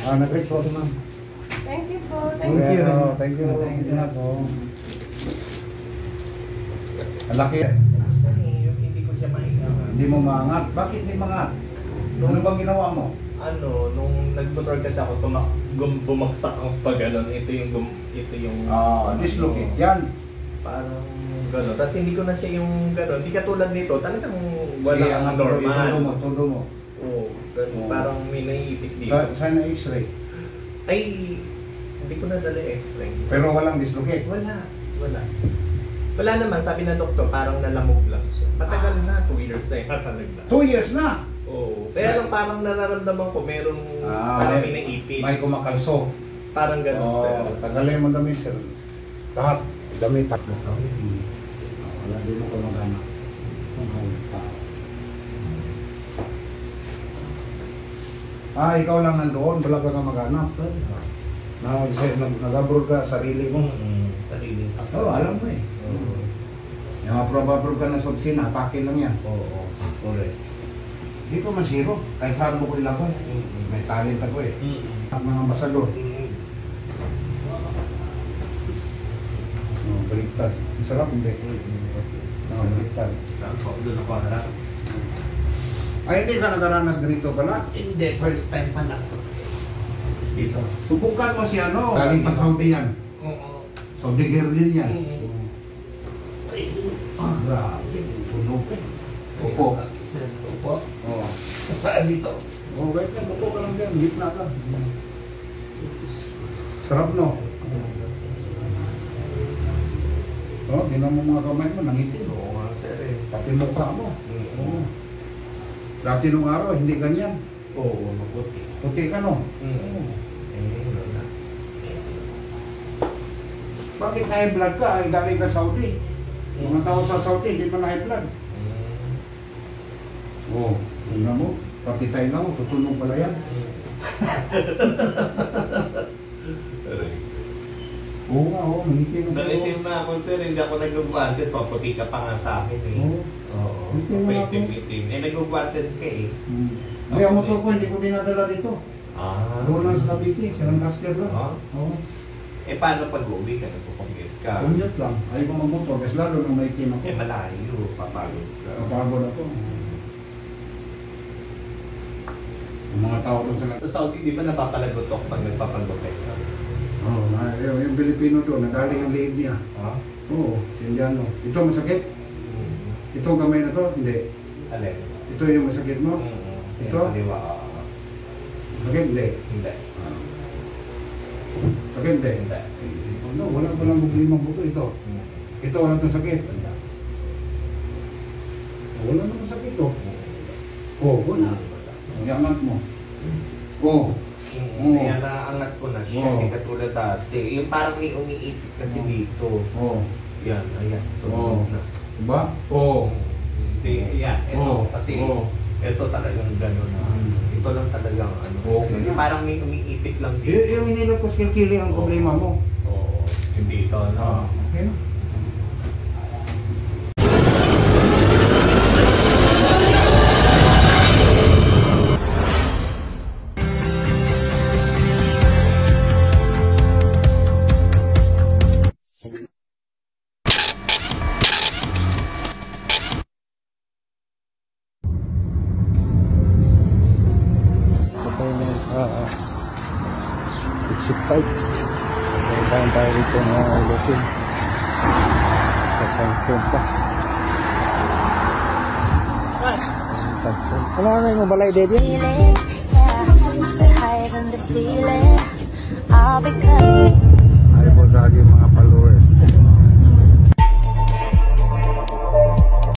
Nag-report ma'am. Thank you po. Thank you. Thank you. Thank you na po. Ang laki. Hindi ko siya maingat. Hindi mo maangat. Bakit hindi maangat? Ano bang ginawa mo? Nung nag-motor kasi ako, bumagsak ang pag-ganon. Ito yung... Dislocate. Yan. Parang gano'n. Tapos hindi ko na siya yung gano'n. Hindi katulad nito, talagang walang normal. Todo mo. Oo, gano'n. Parang may naiipit dito. Saan na x-ray? Ay, hindi ko na dala x-ray. Pero walang dislocate? Wala. Wala naman, sabi ng doktor, parang nalamog lang siya. Matagal na, 2 years na yung katalag na. 2 years na? Oo. Kaya lang parang nararamdaman ko, merong parang may naipit. May kumakalso. Parang gano'n, sir. Tagalin mo damit, sir. Lahat. Damit at nasa. Wala din ako mag-anak. Ikaw lang nandoon, wala ka na mag-anak. Nag-abroad ka sarili mo. Sarili. Alam mo eh. Yung mga probable ka na sa opisina, atake lang yan. Oo. Correct. Hindi ko masiro. Kahit saan mo ko ilagay. May talent ako eh. Ang mga ambasador. Baliktad. Masarap hindi. Baliktad. Saan ko? Doon ako harap. Ay, hindi ka nagaranas ganito pala? Hindi. First time pa lang. Dito. Subukan mo si ano. Galing pang Saudi yan. Oo. Saudi girl din yan. Grabe. Puno pa. Upo. Upo. Oo. Saan dito? Wait lang. Upo ka lang dyan. Gitna ka. Sarap no? Tingnan mo mga kamay mo. Nangitin. Oo nga, sir eh. Pati mukha mo. Oo. Dati nung araw, hindi ganyan. Oo, maputi. Puti ka no? Bakit high blood ka? Ay, galing ka Saudi. Mga tao sa Saudi, hindi pa na high blood. Oo. Tingnan mo. Pati tayo na mo. Tutunong pala yan. Oo nga, oo. Mangitim na Nalitim na ako, sir. Hindi ako nag-guantes. Paputi ka pa nga sa akin eh. Oo. Itim-itim. Nag-guantes ka eh. Hindi, ang motor ko, hindi ko dinadala dito. Doon lang sa Cavite. Silang caster lang. Oo. Paano pag-uwi ka? Nagpupunggit ka? Punyot lang. Ayaw ko mag-motor. Kasi lalo nang maitim ako. Malayo. Papagod ka. Papagod ako. Yung mga tao doon sa... Sa Saudi, di ba napapalagotok pag nagpapagupit ka? Oo. Yung Pilipino doon, nagaling ang leeg niya. Oo. Si Indiano. Ito masakit? Ito ang kamay na to? Hindi. Alin? Ito yung masakit mo? Ito? Sakit? Hindi. Hindi. Sakit? Hindi. Hindi. Walang maglimang buto ito. Ito walang itong sakit. Wala naman sakit to. Wala. Iangat mo. Kaya naangat ko na siya. Hindi katulad dati. Yung parang may umiipit kasi dito. Yan. Ayan. Tulog na. Diba? Hindi. Yan. Ito. Kasi ito talagang gano'n na. Ito lang talagang ano. Parang may umiipit lang dito. Yung hinilap ko skill killing ang problema mo. Hindi ito. Okay na. Exit 5. Puntahan tayo dito ng Lupin. Sa Sanson pa. Sanson. Ano yung balay, Daddy? I'll be